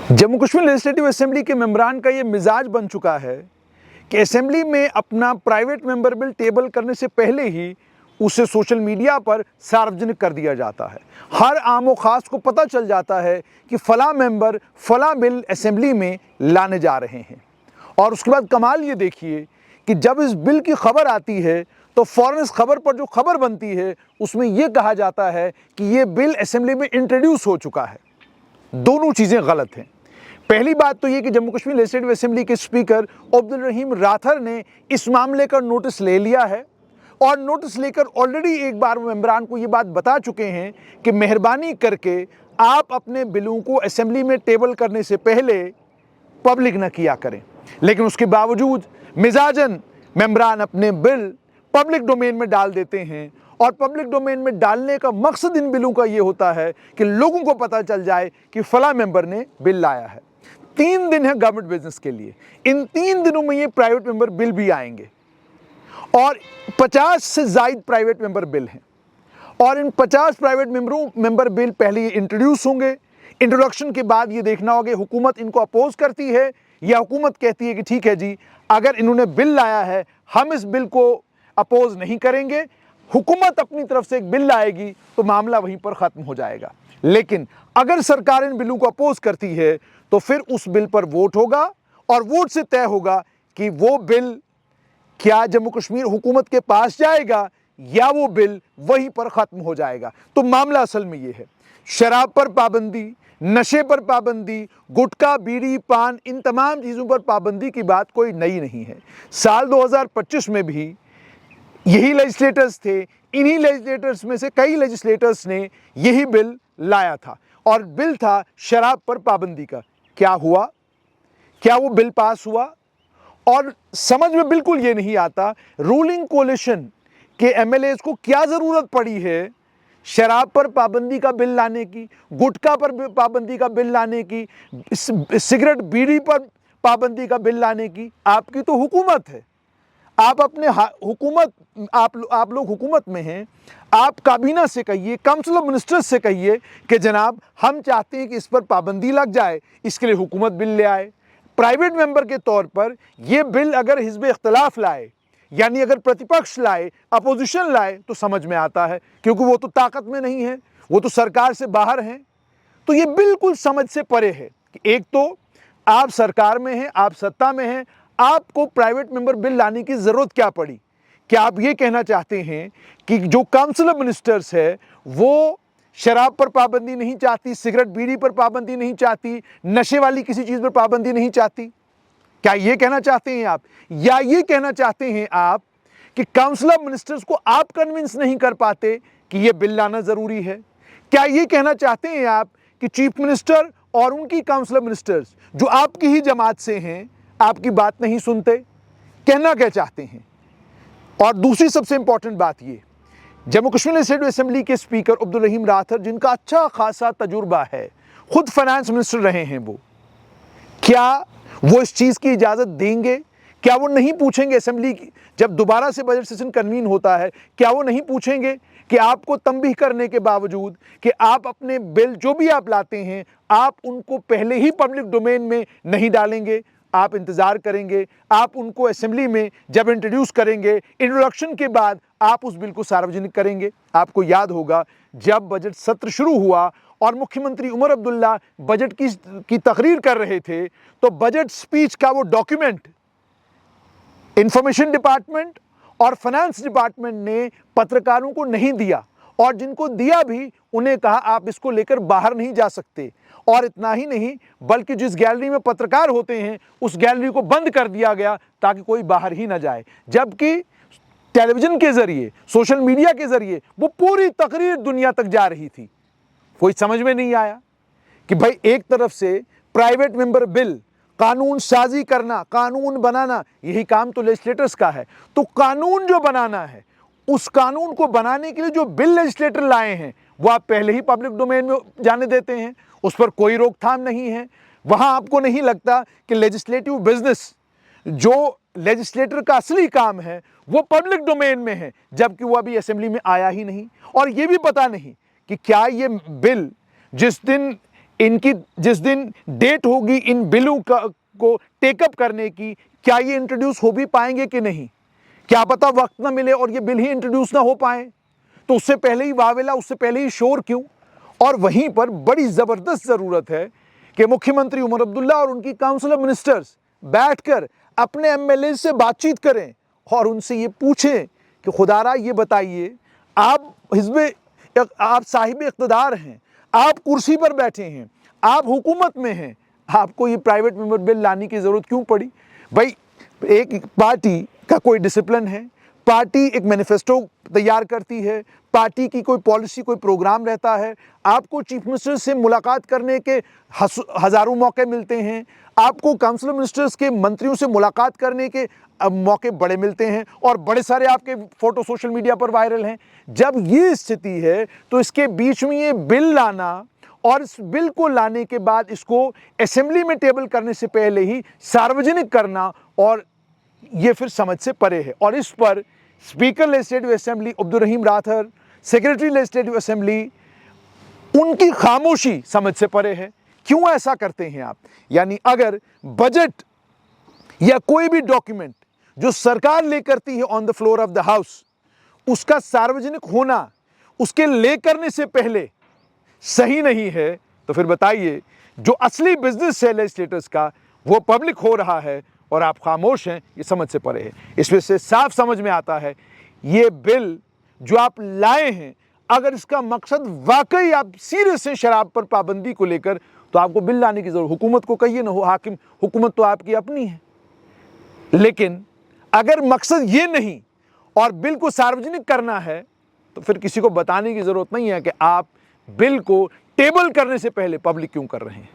Jammu Kashmir legislative assembly के मेंबरान का ये मिजाज बन चुका है कि असेंबली में अपना प्राइवेट मेंबर बिल टेबल करने से पहले ही उसे सोशल मीडिया पर सार्वजनिक कर दिया जाता है। हर आम व खास को पता चल जाता है कि फला मेंबर फला बिल असेंबली में लाने जा रहे हैं। और उसके बाद कमाल ये देखिए कि जब इस बिल की खबर आती है तो फ़ौरन इस खबर पर जो खबर बनती है उसमें यह कहा जाता है कि ये बिल असेंबली में इंट्रोड्यूस हो चुका है। दोनों चीज़ें गलत हैं। पहली बात तो ये कि जम्मू कश्मीर लेजिस्लेटिव असेंबली के स्पीकर अब्दुल रहीम राथर ने इस मामले का नोटिस ले लिया है और नोटिस लेकर ऑलरेडी एक बार मेंबरान को ये बात बता चुके हैं कि मेहरबानी करके आप अपने बिलों को असेंबली में टेबल करने से पहले पब्लिक न किया करें। लेकिन उसके बावजूद मिजाजन मेंबरान अपने बिल पब्लिक डोमेन में डाल देते हैं और पब्लिक डोमेन में डालने का मकसद इन बिलों का ये होता है कि लोगों को पता चल जाए कि फला मेंबर ने बिल लाया है। 3 दिन है गवर्नमेंट बिजनेस के लिए, इन 3 दिनों में ये प्राइवेट मेंबर बिल भी आएंगे और 50 से ज़ायद प्राइवेट मेंबर बिल हैं और इन 50 प्राइवेट मेंबर बिल पहले ये इंट्रोड्यूस होंगे। इंट्रोडक्शन के बाद ये देखना होगा हुकूमत इनको अपोज करती है या हुकूमत कहती है कि ठीक है जी, अगर इन्होंने बिल लाया है हम इस बिल को अपोज नहीं करेंगे। हुकूमत अपनी तरफ से एक बिल लाएगी तो मामला वहीं पर ख़त्म हो जाएगा। लेकिन अगर सरकार इन बिलों को अपोज करती है तो फिर उस बिल पर वोट होगा और वोट से तय होगा कि वो बिल क्या जम्मू कश्मीर हुकूमत के पास जाएगा या वो बिल वहीं पर ख़त्म हो जाएगा। तो मामला असल में ये है, शराब पर पाबंदी, नशे पर पाबंदी, गुटखा, बीड़ी, पान, इन तमाम चीज़ों पर पाबंदी की बात कोई नई नहीं है। साल 2025 में भी यही लेजिस्लेटर्स थे, इन्हीं लेजिस्लेटर्स में से कई लेजिस्लेटर्स ने यही बिल लाया था और बिल था शराब पर पाबंदी का। क्या हुआ? क्या वो बिल पास हुआ? और समझ में बिल्कुल ये नहीं आता रूलिंग कोalition के एमएलएज को क्या ज़रूरत पड़ी है शराब पर पाबंदी का बिल लाने की, गुटखा पर पाबंदी का बिल लाने की, सिगरेट बीड़ी पर पाबंदी का बिल लाने की। आपकी तो हुकूमत है, आप अपने हुकूमत आप लोग हुकूमत में हैं, आप काबीना से कहिए, काउंसिल ऑफ मिनिस्टर्स से कहिए कि जनाब हम चाहते हैं कि इस पर पाबंदी लग जाए, इसके लिए हुकूमत बिल ले आए। प्राइवेट मेंबर के तौर पर यह बिल अगर हिज़्ब इख्तिलाफ लाए, यानी अगर प्रतिपक्ष लाए, अपोजिशन लाए, तो समझ में आता है क्योंकि वो तो ताकत में नहीं है, वो तो सरकार से बाहर हैं। तो ये बिल्कुल समझ से परे है कि एक तो आप सरकार में हैं, आप सत्ता में हैं, आपको प्राइवेट मेंबर बिल लाने की ज़रूरत क्या पड़ी? क्या आप ये कहना चाहते हैं कि जो काउंसिल ऑफ मिनिस्टर्स है वो शराब पर पाबंदी नहीं चाहती, सिगरेट बीड़ी पर पाबंदी नहीं चाहती, नशे वाली किसी चीज़ पर पाबंदी नहीं चाहती? क्या ये कहना चाहते हैं आप? या ये कहना चाहते हैं आप कि काउंसिल ऑफ मिनिस्टर्स को आप कन्विंस नहीं कर पाते कि ये बिल लाना ज़रूरी है? क्या ये कहना चाहते हैं आप कि चीफ मिनिस्टर और उनकी काउंसिल ऑफ मिनिस्टर्स जो आपकी ही जमात से हैं आपकी बात नहीं सुनते? कहना क्या चाहते हैं? और दूसरी सबसे इंपॉर्टेंट बात ये, जम्मू कश्मीर लेजिस्लेटिव असेंबली के स्पीकर अब्दुल रहीम राथर, जिनका अच्छा खासा तजुर्बा है, खुद फाइनेंस मिनिस्टर रहे हैं, वो क्या वो इस चीज़ की इजाज़त देंगे? क्या वो नहीं पूछेंगे असेंबली की जब दोबारा से बजट सेशन कन्वीन होता है, क्या वो नहीं पूछेंगे कि आपको तंबीह करने के बावजूद कि आप अपने बिल जो भी आप लाते हैं आप उनको पहले ही पब्लिक डोमेन में नहीं डालेंगे, आप इंतज़ार करेंगे, आप उनको असेंबली में जब इंट्रोड्यूस करेंगे, इंट्रोडक्शन के बाद आप उस बिल को सार्वजनिक करेंगे? आपको याद होगा जब बजट सत्र शुरू हुआ और मुख्यमंत्री उमर अब्दुल्ला बजट की तकरीर कर रहे थे तो बजट स्पीच का वो डॉक्यूमेंट इंफॉर्मेशन डिपार्टमेंट और फाइनेंस डिपार्टमेंट ने पत्रकारों को नहीं दिया और जिनको दिया भी उन्हें कहा आप इसको लेकर बाहर नहीं जा सकते। और इतना ही नहीं बल्कि जिस गैलरी में पत्रकार होते हैं उस गैलरी को बंद कर दिया गया ताकि कोई बाहर ही ना जाए, जबकि टेलीविज़न के ज़रिए, सोशल मीडिया के ज़रिए वो पूरी तकरीर दुनिया तक जा रही थी। कोई समझ में नहीं आया कि भाई एक तरफ से प्राइवेट मेंबर बिल, कानून साजी करना, कानून बनाना, यही काम तो लेजिस्लेटर्स का है। तो कानून जो बनाना है उस कानून को बनाने के लिए जो बिल लेजिस्लेटर लाए हैं वो आप पहले ही पब्लिक डोमेन में जाने देते हैं, उस पर कोई रोकथाम नहीं है। वहाँ आपको नहीं लगता कि लेजिस्लेटिव बिजनेस जो लेजिस्लेटर का असली काम है वो पब्लिक डोमेन में है, जबकि वो अभी असेंबली में आया ही नहीं। और ये भी पता नहीं कि क्या ये बिल जिस दिन इनकी जिस दिन डेट होगी इन बिलों को टेकअप करने की, क्या ये इंट्रोड्यूस हो भी पाएंगे कि नहीं? क्या पता वक्त ना मिले और ये बिल ही इंट्रोड्यूस ना हो पाए, तो उससे पहले ही वावेला, उससे पहले ही शोर क्यों? और वहीं पर बड़ी ज़बरदस्त ज़रूरत है कि मुख्यमंत्री उमर अब्दुल्ला और उनकी काउंसिल ऑफ मिनिस्टर्स बैठकर अपने एमएलए से बातचीत करें और उनसे ये पूछें कि खुदारा ये बताइए, आप आप साहिब इक़्तिदार हैं, आप कुर्सी पर बैठे हैं, आप हुकूमत में हैं, आपको ये प्राइवेट मेंबर बिल लाने की ज़रूरत क्यों पड़ी? भाई, एक पार्टी का कोई डिसिप्लिन है, पार्टी एक मैनिफेस्टो तैयार करती है, पार्टी की कोई पॉलिसी, कोई प्रोग्राम रहता है, आपको चीफ मिनिस्टर से मुलाकात करने के हज़ारों मौके मिलते हैं, आपको काउंसिल ऑफ मिनिस्टर्स के मंत्रियों से मुलाकात करने के मौके बड़े मिलते हैं और बड़े सारे आपके फ़ोटो सोशल मीडिया पर वायरल हैं। जब ये स्थिति है तो इसके बीच में ये बिल लाना और इस बिल को लाने के बाद इसको असेंबली में टेबल करने से पहले ही सार्वजनिक करना, और ये फिर समझ से परे है। और इस पर स्पीकर लेजिस्लेटिव असेंबली अब्दुल रहीम राठौर, सेक्रेटरी लेजिस्लेटिव असेंबली, उनकी खामोशी समझ से परे है। क्यों ऐसा करते हैं आप? यानी अगर बजट या कोई भी डॉक्यूमेंट जो सरकार लेकर है on the floor of the house, उसका सार्वजनिक होना उसके ले करने से पहले सही नहीं है, तो फिर बताइए जो असली बिजनेस है लेजिस्लेटर्स का वो पब्लिक हो रहा है और आप खामोश हैं, ये समझ से परे है। इसमें से साफ समझ में आता है ये बिल जो आप लाए हैं, अगर इसका मकसद वाकई आप सीरियस हैं शराब पर पाबंदी को लेकर, तो आपको बिल लाने की जरूरत, हुकूमत को कहिए ना, हो हाकिम, हुकूमत तो आपकी अपनी है। लेकिन अगर मकसद ये नहीं और बिल को सार्वजनिक करना है, तो फिर किसी को बताने की जरूरत नहीं है कि आप बिल को टेबल करने से पहले पब्लिक क्यों कर रहे हैं।